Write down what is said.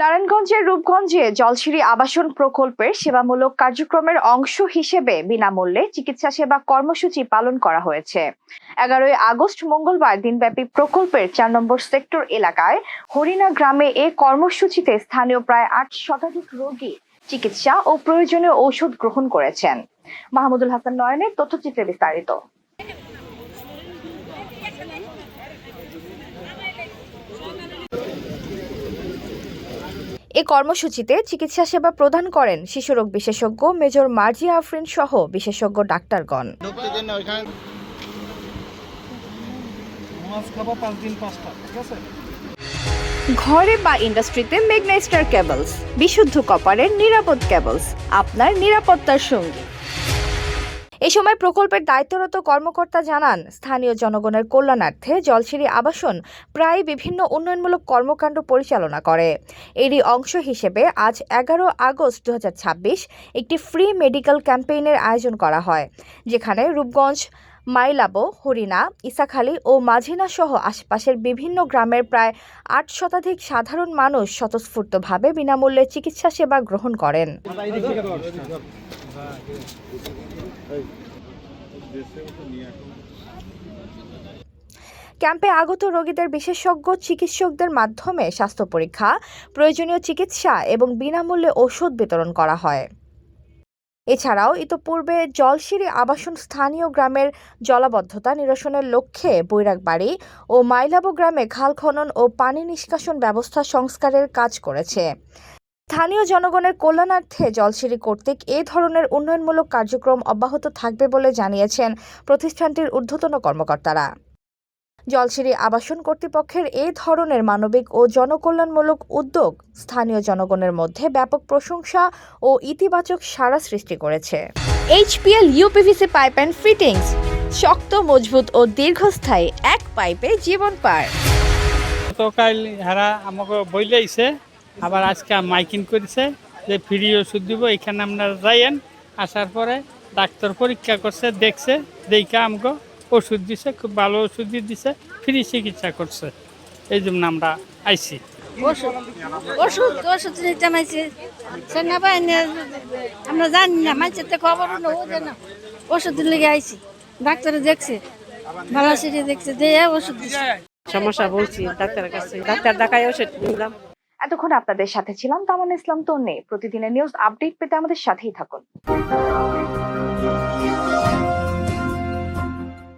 নারায়ণগঞ্জের রূপগঞ্জে জলসিঁড়ি আবাসন প্রকল্পের সেবামূলক কার্যক্রমের অংশ হিসেবে বিনামূল্যে চিকিৎসা সেবা কর্মসূচি পালন করা হয়েছে। 11 আগস্ট মঙ্গলবার দিনব্যাপী প্রকল্পের 4 নম্বর সেক্টর এলাকায় হরিণা গ্রামে এ কর্মসূচিতে স্থানীয় প্রায় 8 শতাধিক রোগী চিকিৎসা ও প্রয়োজনীয় ঔষধ গ্রহণ করেছেন। মাহমুদুল হাসান নয়নের তথ্যচিত্রে বিস্তারিত। এ কর্মসূচিতে চিকিৎসা সেবা প্রদান করেন শিশুরোগ বিশেষজ্ঞ মেজর মার্জিয়া আফরিন সহ বিশেষজ্ঞ ডাক্তারগণ। ঘরে বা ইন্ডাস্ট্রিতে মেঘনা স্টার কেবলস, বিশুদ্ধ কপারের নিরাপদ কেবলস, আপনার নিরাপত্তার সঙ্গী। এ সময় প্রকল্পের দায়িত্বরত কর্মকর্তা জানান, স্থানীয় জনগণের কল্যাণার্থে জলসিঁড়ি আবাসন প্রায় বিভিন্ন উন্নয়নমূলক কর্মকাণ্ড পরিচালনা করে। এরই অংশ হিসেবে আজ 11 আগস্ট 2026 একটি ফ্রি মেডিকেল ক্যাম্পেইনের আয়োজন করা হয়, যেখানে রূপগঞ্জ, মাইলাবো, হরিণা, ইসাখালী ও মাঝিনা সহ আশপাশের বিভিন্ন গ্রামের প্রায় 8 শতাধিক সাধারণ মানুষ স্বতঃস্ফূর্তভাবে বিনামূল্যে চিকিৎসা সেবা গ্রহণ করেন। ক্যাম্পে আগত রোগীদের বিশেষজ্ঞ চিকিৎসকদের মাধ্যমে স্বাস্থ্য পরীক্ষা, প্রয়োজনীয় চিকিৎসা এবং বিনামূল্যে ওষুধ বিতরণ করা হয়। এছাড়াও ইতোপূর্বে জলসিঁড়ি আবাসন স্থানীয় গ্রামের জলাবদ্ধতা নিরসনের লক্ষ্যে বৈরাগবাড়ি ও মাইলাবো গ্রামে খাল খনন ও পানি নিষ্কাশন ব্যবস্থা সংস্কারের কাজ করেছে। স্থানীয় জনগণের কল্যাণার্থে জলসিঁড়ি কর্তৃক এ ধরনের উন্নয়নমূলক কার্যক্রম অব্যাহত থাকবে বলে জানিয়েছেন প্রতিষ্ঠানটির ঊর্ধ্বতন কর্মকর্তারা। জলসিঁড়ি আবাসন কর্তৃপক্ষের এ ধরনের মানবিক ও জনকল্যাণমূলক উদ্যোগ স্থানীয় জনগণের মধ্যে ব্যাপক প্রশংসা ও ইতিবাচক সাড়া সৃষ্টি করেছে। HPL uPVC pipe and fittings, শক্ত, মজবুত ও দীর্ঘস্থায়ী, এক পাইপে জীবন পার। গতকাল হারা আমাকে বইলাইছে, আবার আজকে মাইকিং করেছে যে ফ্রি ওষুধ দিব, এখানে আপনারা যাইয়েন। আসার পরে ডাক্তার পরীক্ষা করছে, দেখছে, দেখে আমাকে ওষুধ দিছে, খুব ভালো ওষুধ দিছে, ফ্রি চিকিৎসা করছে। এই জন্য আমরা আইছি। ওষুধ নিতে মাইছি, আমরা জানি না, মাইছে খবর না, ওষুধ লেগে আইছি। ডাক্তারে দেখছে, ভালো সেটা দেখছে, দিয়ে ওষুধ দিচ্ছে। সমস্যা বলছি ডাক্তারের কাছে, ডাক্তার দেখাই ওষুধ নিলাম। এতক্ষণ আপনাদের সাথে ছিলাম তামান্না ইসলাম তন্নি। প্রতিদিনের নিউজ আপডেট পেতে আমাদের সাথেই থাকুন।